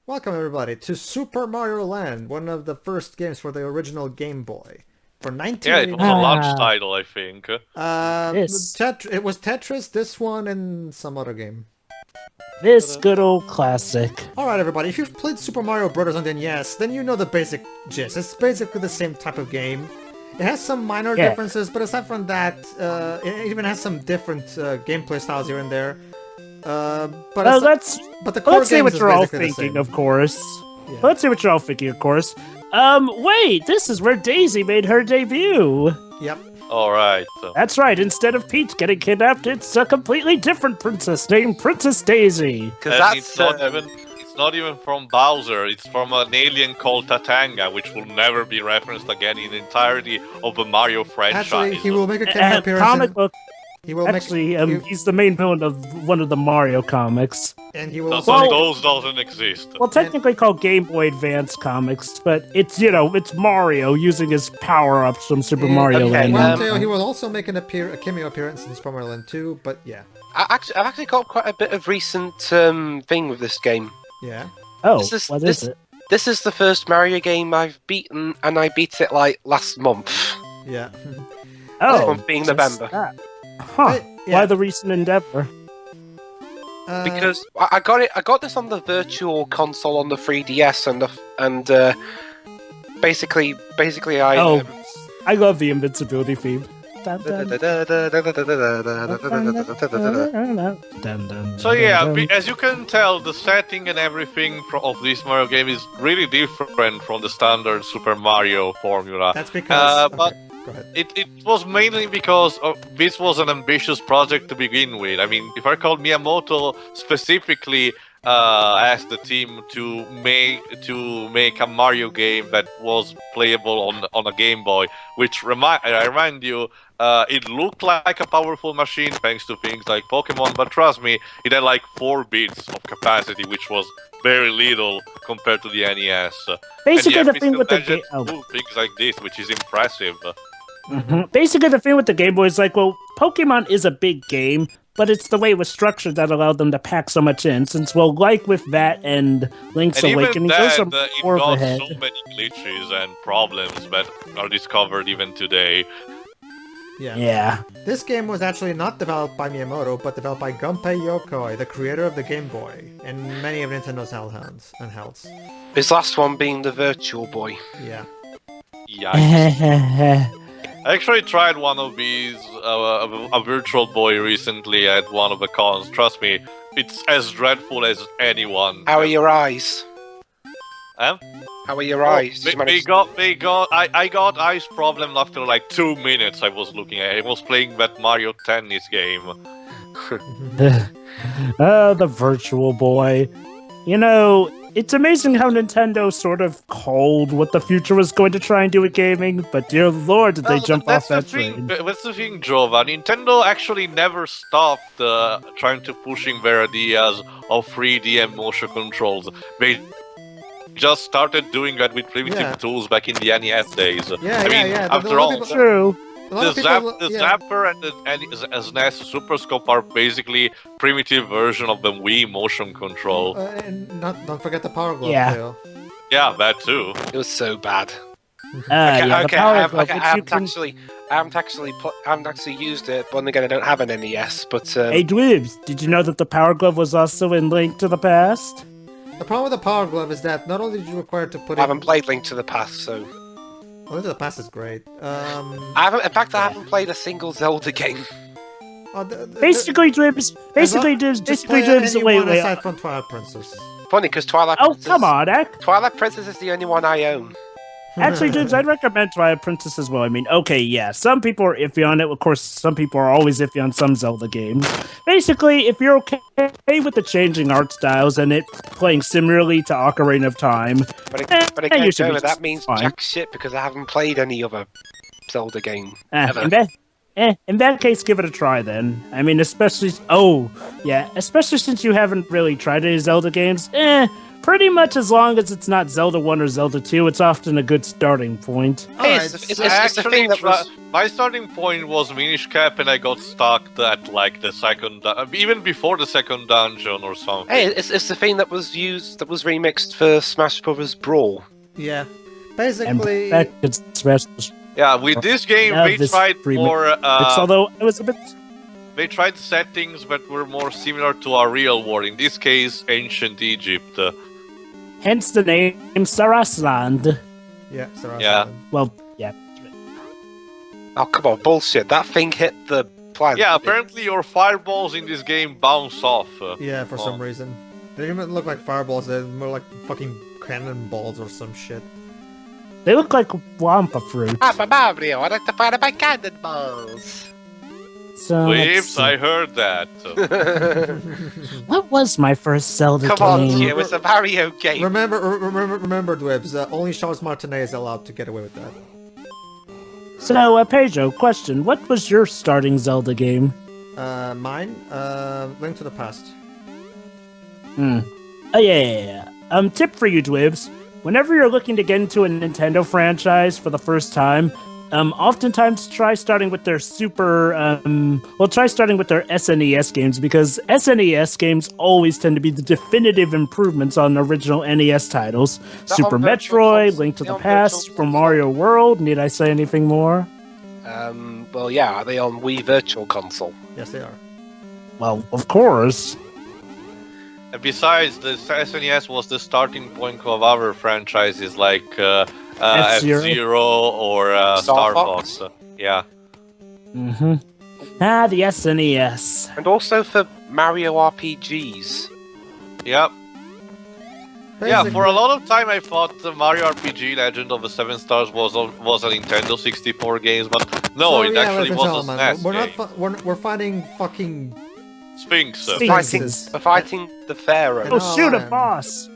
Welcome everybody to Super Mario Land, one of the first games for the original Game Boy. For Yeah, it 1989. was a launch title, I think. It was Tetris, this one, and some other game. This good old classic. Alright everybody, if you've played Super Mario Bros. On the NES, then you know the basic gist. It's basically the same type of game. It has some minor differences, but aside from that, it even has some different gameplay styles here and there. Let's see what you're all thinking, of course. Yeah. Let's see what you're all thinking, of course. Wait, this is where Daisy made her debut. Yep. Alright. That's right, instead of Peach getting kidnapped, it's a completely different princess named Princess Daisy. It's not even from Bowser, it's from an alien called Tatanga, which will never be referenced again in the entirety of the Mario franchise. Actually, he will make a cameo appearance comic book. He he's the main villain of one of the Mario comics. And he will those doesn't exist. Well, technically called Game Boy Advance comics, but it's Mario using his power-ups from Super Mario Land. He will also make a cameo appearance in Super Mario Land 2, but yeah. I've actually got quite a bit of recent thing with this game. Yeah. Oh, what is it? This is the first Mario game I've beaten, and I beat it like last month. Yeah. Last month being November. Huh. Why the recent endeavor? Because I got this on the Virtual Console on the 3DS, and basically I love the invincibility theme. So yeah, as you can tell, the setting and everything of this Mario game is really different from the standard Super Mario formula. That's because... But it was mainly because this was an ambitious project to begin with. I mean, if I recall, Miyamoto specifically asked the team to make a Mario game that was playable on a Game Boy, which I remind you, it looked like a powerful machine thanks to things like Pokemon, but trust me, it had like 4 bits of capacity, which was very little compared to the NES. Basically, the thing with the game, things like this, which is impressive. Basically, the thing with the Game Boy is like, well, Pokemon is a big game, but it's the way it was structured that allowed them to pack so much in. Since, well, like with that and Link's Awakening, those are more ahead. So many glitches and problems that are discovered even today. Yeah. This game was actually not developed by Miyamoto, but developed by Gunpei Yokoi, the creator of the Game Boy, and many of Nintendo's handhelds. His last one being the Virtual Boy. Yeah. Yikes. I actually tried one of these, a Virtual Boy recently at one of the cons. Trust me, it's as dreadful as anyone. How are your eyes? Huh? How are your eyes? I got eyes problem after like 2 minutes. I was looking at it. I was playing that Mario Tennis game. The Virtual Boy. You know, it's amazing how Nintendo sort of called what the future was going to try and do with gaming, but dear lord, did they jump off that train. That's the thing, Jova. Nintendo actually never stopped trying to pushing their ideas of 3D and motion controls. They just started doing that with primitive tools back in the NES days. After all, true. The Zapper and the SNES Super Scope are basically primitive version of the Wii motion control. And don't forget the Power Glove too. Yeah, that too. It was so bad. I haven't actually used it, but then again, I don't have an NES. But hey, Dweebs, did you know that the Power Glove was also in Link to the Past? The problem with the Power Glove is that not only did you require to put I haven't played Link to the Past, so... Link to the Past is great. I haven't played a single Zelda game. Basically, Dweebs, wait. Aside from Twilight Princess. Funny, because Twilight Princess... Oh, come on, Ek. Twilight Princess is the only one I own. Actually, dudes, I'd recommend Twilight Princess as well. I mean, okay, yeah, some people are iffy on it. Of course, some people are always iffy on some Zelda games. Basically, if you're okay with the changing art styles and it playing similarly to Ocarina of Time, but again, Joe, that means fine. jack shit because I haven't played any other Zelda game ever. In that case, give it a try then. I mean, especially since you haven't really tried any Zelda games, Pretty much as long as it's not Zelda 1 or Zelda 2, it's often a good starting point. Hey, Alright, it's I the actually thing that was... my starting point was Minish Cap, and I got stuck at like the second, even before the second dungeon or something. Hey, it's the thing that was remixed for Smash Bros. Brawl. Yeah. And Basically, that it's Yeah, with this game, Now they this tried remix- more. although it was a bit. They tried settings that were more similar to our real world. In this case, ancient Egypt. Hence the name Sarasland. yeah, Sarah Yeah. Island. Well, yeah. Oh, come on, bullshit. That thing hit the plant. Yeah, apparently your fireballs in this game bounce off. Yeah, for some reason. They didn't even look like fireballs, they're more like fucking cannonballs or some shit. They look like Wampa fruit. I'm a Mario. I like to fire my cannonballs. So let's Whips, see. I heard that. What was my first Zelda Come on, game? Hugh, it's a Mario game. Remember, Dwebs, only Charles Martinet is allowed to get away with that. So, Pedro, question. What was your starting Zelda game? Mine? Link to the Past. Oh, yeah. Tip for you, Dwibs. Whenever you're looking to get into a Nintendo franchise for the first time, oftentimes try starting with their try starting with their SNES games, because SNES games always tend to be the definitive improvements on original NES titles. that Super on Virtual Metroid, Console? Link to They the on Past, Virtual Super Console? Mario World. Need I say anything more? Well, yeah, are they on Wii Virtual Console? Yes, they are. Well, of course. And besides, the SNES was the starting point of other franchises like F-Zero. F-Zero or Star Star Fox. Fox. Yeah. Mm-hmm. The SNES. And also for Mario RPGs. Yep. Yeah, for a lot of time I thought the Mario RPG Legend of the Seven Stars was a Nintendo 64 game, but no, it actually was a SNES we're game. not we're fighting fucking Sphinx. Sphinxes. We're fighting the Pharaoh. Oh, No, shoot a man. boss!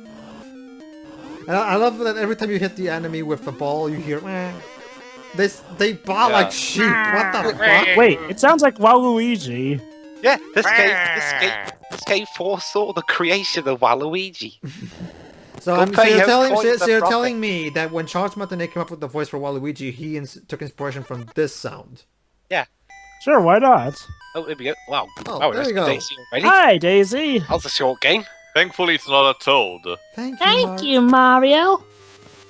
And I love that every time you hit the enemy with the ball, you hear. "Meh." They baa Yeah. like sheep. What the fuck? Wait, it sounds like Waluigi. Yeah, this game foresaw the creation of Waluigi. So, Go pay your coins so and you're profit. telling me that when Charles Martinet came up with the voice for Waluigi, he took inspiration from this sound. Sure, why not? Oh, there we go. Wow. Oh, Wow, there that's we go. Daisy already. Hi, Daisy. That was a short game. Thankfully, it's not a toad. Thank you. you, Mario.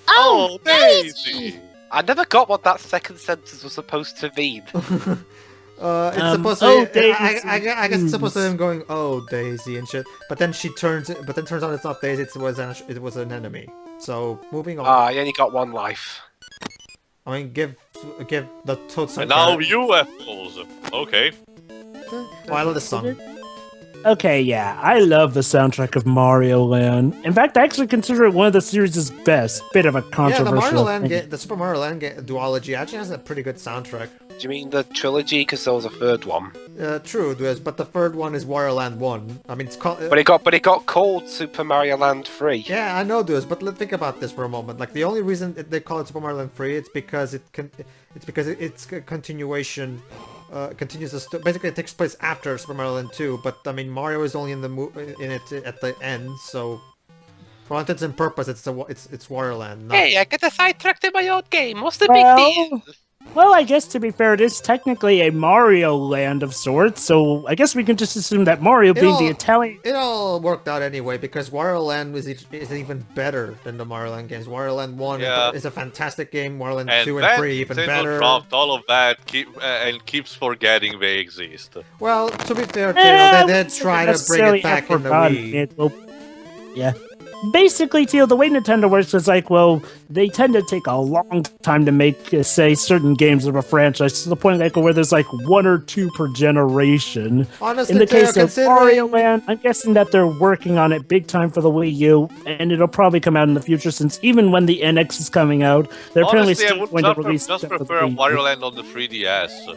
Oh, Daisy! I never got what that second sentence was supposed to mean. It's supposed to. oh, Be, Daisy. I guess it's supposed to be him going, "Oh, Daisy" and shit. But then turns out it's not Daisy. It was an enemy. So moving on. Ah, you only got one life. I mean, give the toad some And now credit. UFOs. Okay. Oh, I love this song. Okay, yeah, I love the soundtrack of Mario Land. In fact, I actually consider it one of the series' best. Bit of a Yeah, the controversial thing. the Super Mario Land duology actually has a pretty good soundtrack. Do you mean the trilogy? Because there was a third one. True, there is, but the third one is Wario Land 1. I mean, it's called. But it got called Super Mario Land 3. Yeah, I know this, but let's think about this for a moment. Like the only reason they call it Super Mario Land 3, it's because it's a continuation. Continues the basically it takes place after Super Mario Land 2, but I mean Mario is only in it at the end, so for all intents and purposes it's Wario Land. Not... Hey, I get sidetracked in my own game. What's the Well, big deal? Well, I guess to be fair, it is technically a Mario Land of sorts, so I guess we can just assume that Mario being the Italian... It all worked out anyway, because Wario Land is even better than the Mario Land games. Wario Land 1 is a fantastic game, Wario Land 2 and 3 even Nintendo better. dropped all of that and keeps forgetting they exist. Well, to be fair, Teal, they did try to bring necessarily it back in the forgotten Wii. it. Well, yeah. Basically, Teal, the way Nintendo works is like, well, they tend to take a long time to make, say, certain games of a franchise to the point like where there's like 1 or 2 per generation. Honestly, In the Teal, case of Mario Land, I'm guessing that they're working on it big time for the Wii U, and it'll probably come out in the future since even when the NX is coming out, they're apparently Honestly, I still would going to release just stuff for the prefer Wii U. Wario Land on the 3DS.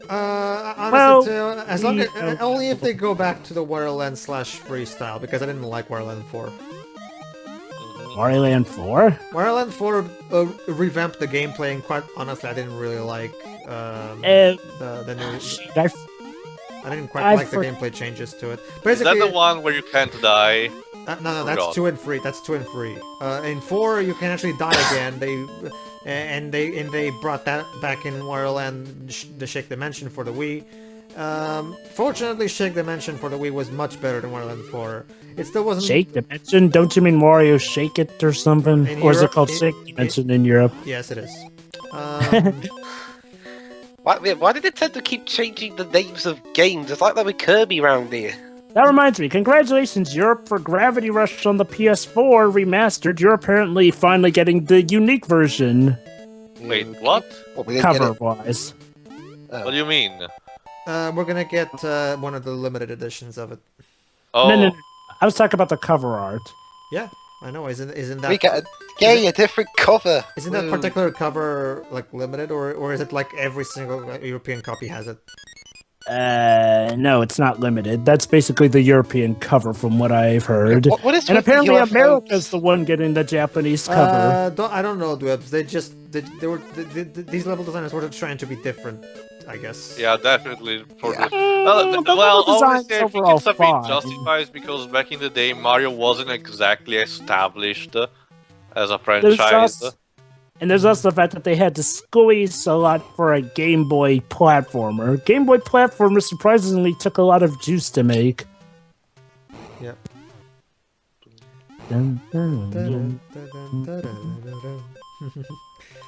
Honestly, Well, Teal, as long as yeah. only if they go back to the Wario Land / freestyle, because I didn't like Wario Land 4. Mario Land 4? Wario Land 4 revamped the gameplay, and quite honestly, I didn't really like the new. I didn't quite like the gameplay changes to it. Is Basically, that the one where you can't die? No, that's 2 and 3. That's 2 and 3. In 4, you can actually die again. They brought that back in Wario Land, the Shake Dimension for the Wii. Fortunately, Shake Dimension for the Wii was much better than Wario Land 4. It still wasn't... Shake Dimension? Don't you mean Wario Shake It or something? Or is it called Shake Dimension in Europe? Yes, it is. Why did they tend to keep changing the names of games? It's like that with Kirby around here. That reminds me, congratulations, Europe, for Gravity Rush on the PS4 remastered. You're apparently finally getting the unique version. Wait, what? Cover-wise. What do you mean? We're gonna get one of the limited editions of it. Oh. No. I was talking about the cover art. Yeah, I know. Isn't that... We get a different cover. Isn't that particular cover like limited, or is it like every single European copy has it? No, it's not limited. That's basically the European cover from what I've heard. What is and with apparently the America's the one getting the Japanese cover. I don't know, Dwebs. These level designers were trying to be different, I guess. Yeah, definitely. The Well, level design's honestly, I think overall it's a bit fine. justified because back in the day, Mario wasn't exactly established as a franchise. And there's also the fact that they had to squeeze a lot for a Game Boy platformer. Game Boy platformer surprisingly took a lot of juice to make. Yep.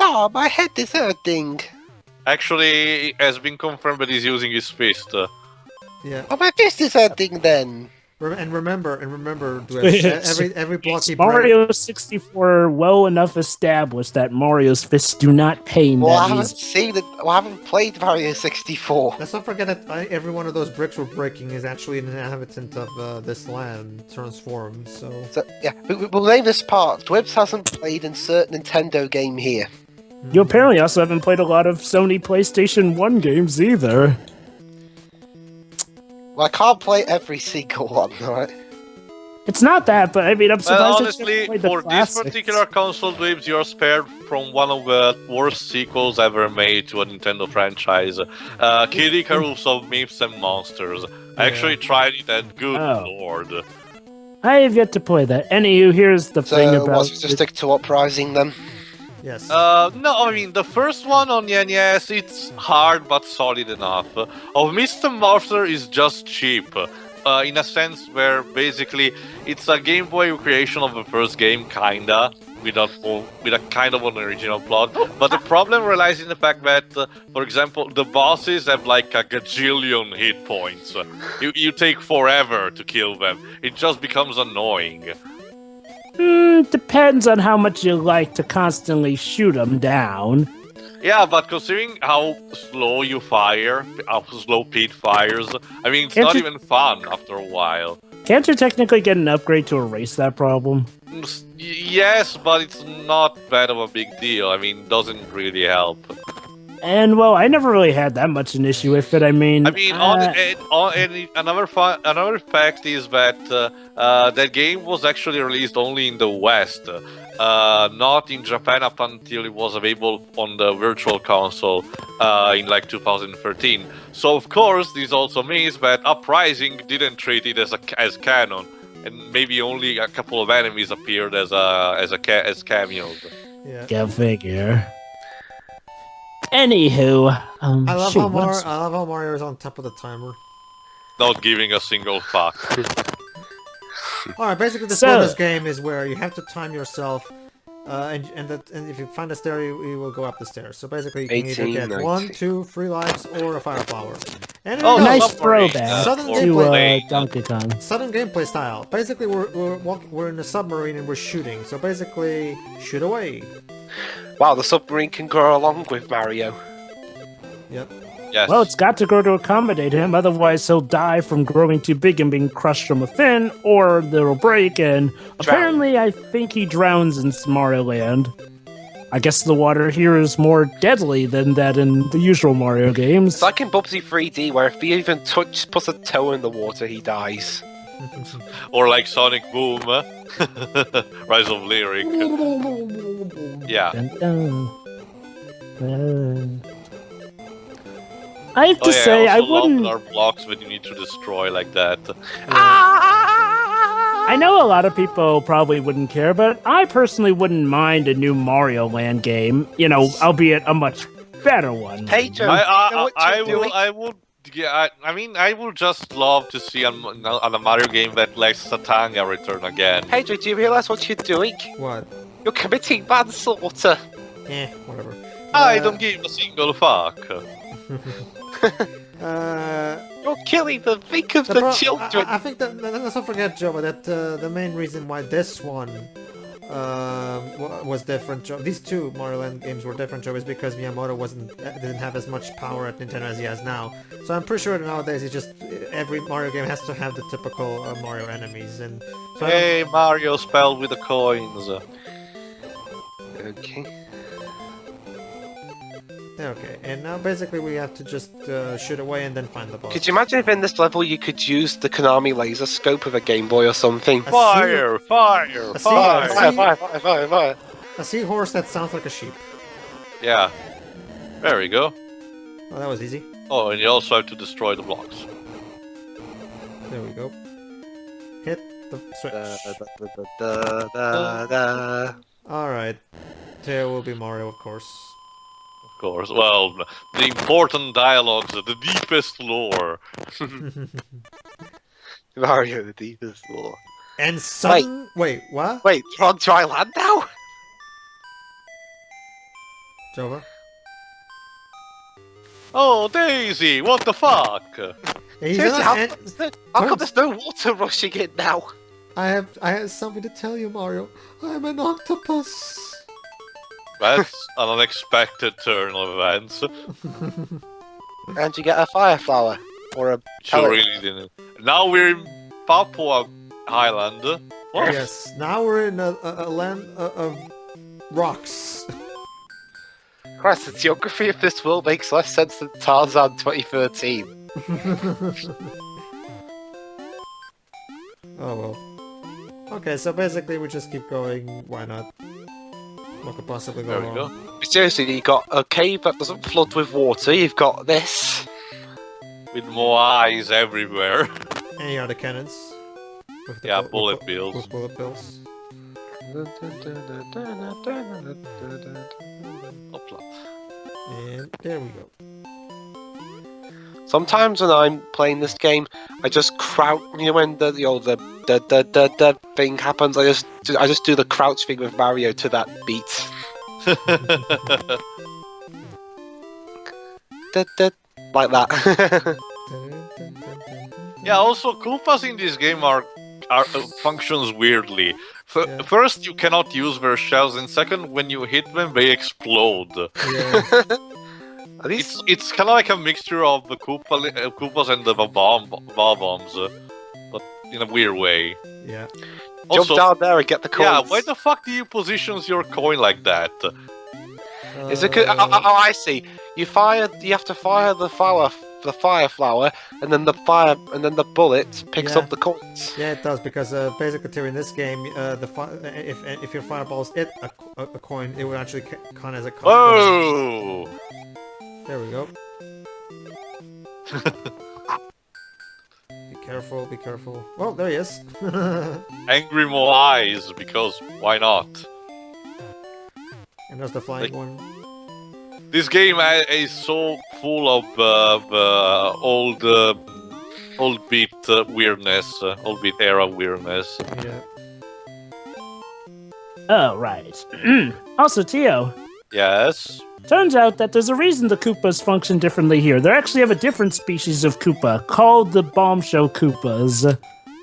Oh, my head is hurting. Actually, it has been confirmed that he's using his fist. Yeah. Oh, my fist is hurting then. And remember, Dwebs, every block he breaks... Mario 64 well enough established that Mario's fists do not pain Well, I that haven't easy. seen it. Well, I haven't played Mario 64. Let's not forget that every one of those bricks we're breaking is actually an inhabitant of this land, transformed, so yeah, we'll name this part. Dwebs hasn't played Insert Nintendo game here. You apparently also haven't played a lot of Sony PlayStation 1 games either. Well, I can't play every single one, right? It's not that, but I mean, I'm surprised that you honestly, haven't played the for this classics. particular console, Dweebs, you're spared from one of the worst sequels ever made to a Nintendo franchise. Kid Icarus of Myths and Monsters. I actually tried it, and good lord. I have yet to play that. Anywho, here's the thing So, about... what's to stick to Uprising then? yes. No, I mean, the first one on the NES, it's hard but solid enough. Of Mr. Monster is just cheap. In a sense where basically it's a Game Boy recreation of the first game, kinda, with a kind of an original plot. But the problem relies in the fact that, for example, the bosses have like a gajillion hit points. You take forever to kill them. It just becomes annoying. Depends on how much you like to constantly shoot them down. Yeah, but considering how slow you fire, how slow Pete fires, I mean, it's not even fun after a while. Can't you technically get an upgrade to erase that problem? Yes, but it's not that of a big deal. I mean, it doesn't really help. And, well, I never really had that much an issue with it. I mean, another fact is that that game was actually released only in the West, not in Japan up until it was available on the Virtual Console in like 2013. So of course, this also means that Uprising didn't treat it as canon, and maybe only a couple of enemies appeared as cameos. Yeah. Go figure. Anywho, I love how Mario is on top of the timer. Not giving a single fuck. Alright, basically the flow of this game is where you have to time yourself, and if you find a stair, you will go up the stairs. So basically you can either 18, get 19. 1, 2, 3 lives, or a fire flower. And nice submarine. throwback Southern to gameplay. Donkey Kong. Sudden gameplay style. Basically, we're in a submarine and we're shooting. So basically, shoot away. Wow, the submarine can grow along with Mario. Yep. Yes. Well, it's got to grow to accommodate him, otherwise he'll die from growing too big and being crushed from within, or it'll break, and apparently I think he drowns in Mario Land. I guess the water here is more deadly than that in the usual Mario games. It's like in Bubsy 3D, where if he even puts a toe in the water, he dies. Or like Sonic Boom, Rise of Lyric. Yeah. Dun, dun. I have to say, I also wouldn't. There are blocks that you need to destroy like that. I I know a lot of people probably wouldn't care, but I personally wouldn't mind a new Mario Land game. You know, albeit a much better one. Pedro, you know what you're doing? I would. Yeah, I mean, I would just love to see on a Mario game that lets Tatanga return again. Pedro, do you realise what you're doing? What? You're committing manslaughter. Whatever. I don't give a single fuck. You're killing the think of the children. I think that, let's not forget, Joe, that the main reason why this one was different, Joe. These two Mario Land games were different, Joe, is because Miyamoto didn't have as much power at Nintendo as he has now. So I'm pretty sure that nowadays it's just every Mario game has to have the typical Mario enemies. And so hey, Mario spelled with the coins. Okay. Okay, and now basically we have to just shoot away and then find the boss. Could you imagine if in this level you could use the Konami laser scope of a Game Boy or something? Fire! Fire! Fire! A seahorse that sounds like a sheep. Yeah. There we go. Oh, that was easy. Oh, and you also have to destroy the blocks. There we go. Hit the switch. Alright. There will be Mario, of course. Of course. Well, the important dialogues, the deepest lore. Mario, the deepest lore. And sudden... Wait, what? Wait, you're on dry land now? Jova? Oh, Daisy, what the fuck? He's Seriously, not- how come there's no water rushing in now? I have something to tell you, Mario. I'm an octopus. That's an unexpected turn of events. And you get a fire flower. Or a Sure, pellet. really didn't. Now we're in Papua Island. What? Yes, now we're in a land of rocks. Christ, the geography of this world makes less sense than Tarzan 2013. Oh well. Okay, so basically we just keep going. Why not? What could possibly go There we wrong? go. Seriously, you've got a cave that doesn't flood with water, you've got this. With more eyes everywhere. Any other cannons? With the Yeah, bullet bills. With bullet bills. Hopla. And there we go. Sometimes when I'm playing this game, I just crouch. You know when the thing happens, I just do the crouch thing with Mario to that beat. Like that. Yeah, also Koopas in this game are functions weirdly. Yeah. First, you cannot use their shells, and second, when you hit them, they explode. Yeah. Are these? It's kind of like a mixture of the Koopas and the bombs, but in a weird way. Yeah. Jump down there and get the coins. Yeah, why the fuck do you position your coin like that? Is it? Oh, I see. You have to fire the fire flower, and then the bullet picks Yeah. up the coins. Yeah, it does, because basically too, in this game, if your fireballs hit a coin, it will actually count as a coin. Oh! There we go. Be careful. Oh, there he is. Angry Moais, because why not? And there's the flying one. This game is so full of old beat weirdness, old beat era weirdness. Yeah. Oh, right. Also, Tio, Yes. turns out that there's a reason the Koopas function differently here. They actually have a different species of Koopa called the Bombshell Koopas.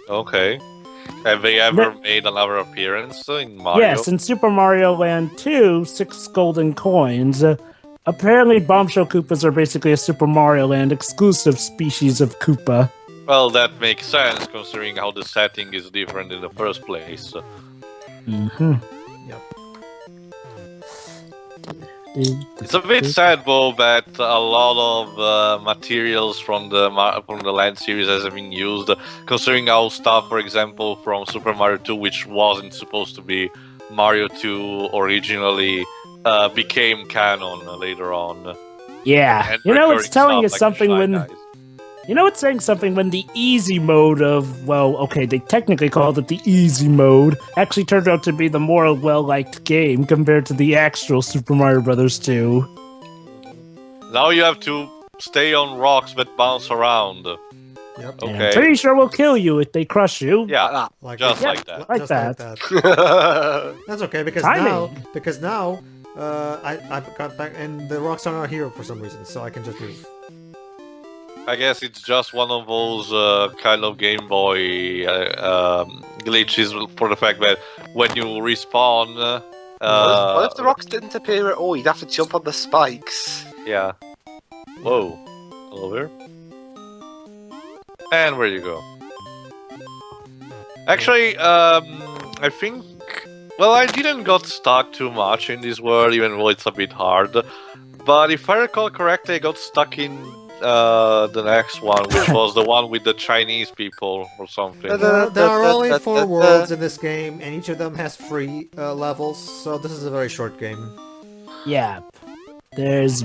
Okay. Have they ever made another appearance in Mario? Yes, in Super Mario Land 2, 6 golden coins. Apparently, Bombshell Koopas are basically a Super Mario Land exclusive species of Koopa. Well, that makes sense considering how the setting is different in the first place. Mm-hmm. Yep. It's a bit sad though that a lot of materials from the Land series has been used, considering how stuff, for example, from Super Mario 2, which wasn't supposed to be Mario 2 originally, became canon later on. Yeah, And you know, it's recurring telling you stuff like something the when... Shy Guys. You know, it's saying something when the easy mode of, well, okay, they technically called it the easy mode, actually turned out to be the more well-liked game compared to the actual Super Mario Brothers 2. Now you have to stay on rocks that bounce around. Yep. Okay. And I'm pretty sure we'll kill you if they crush you. Yeah, Like just that. like that. Like Just that. like that. That's okay because Timing. now I got back and the rocks are not here for some reason, so I can just move. I guess it's just one of those kind of Game Boy glitches for the fact that when you respawn, What if the rocks didn't appear at all? You'd have to jump on the spikes. yeah. Whoa. Over. And where you go? Actually, I think... Well, I didn't got stuck too much in this world, even though it's a bit hard. But if I recall correctly, I got stuck in the next one, which was the one with the Chinese people or something. There are only 4 worlds in this game, and each of them has 3 levels, so this is a very short game. Yeah. There's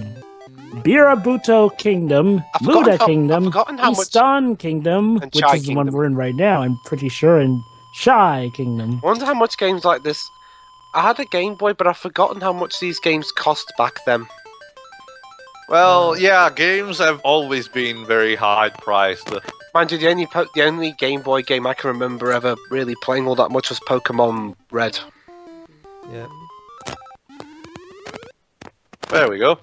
Birabuto Kingdom, Muda Kingdom, forgotten how much- Easton Kingdom, and which Chai is the one Kingdom. we're in right now, I'm pretty sure, and Shy Kingdom. I wonder how much games like this... I had a Game Boy, but I've forgotten how much these games cost back then. Well, yeah, games have always been very high priced. Mind you, the only Game Boy game I can remember ever really playing all that much was Pokemon Red. Yeah. There we go.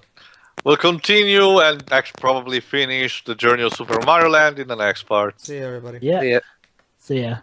We'll continue and actually probably finish the journey of Super Mario Land in the next part. See you, everybody. Yeah. Yeah. See ya.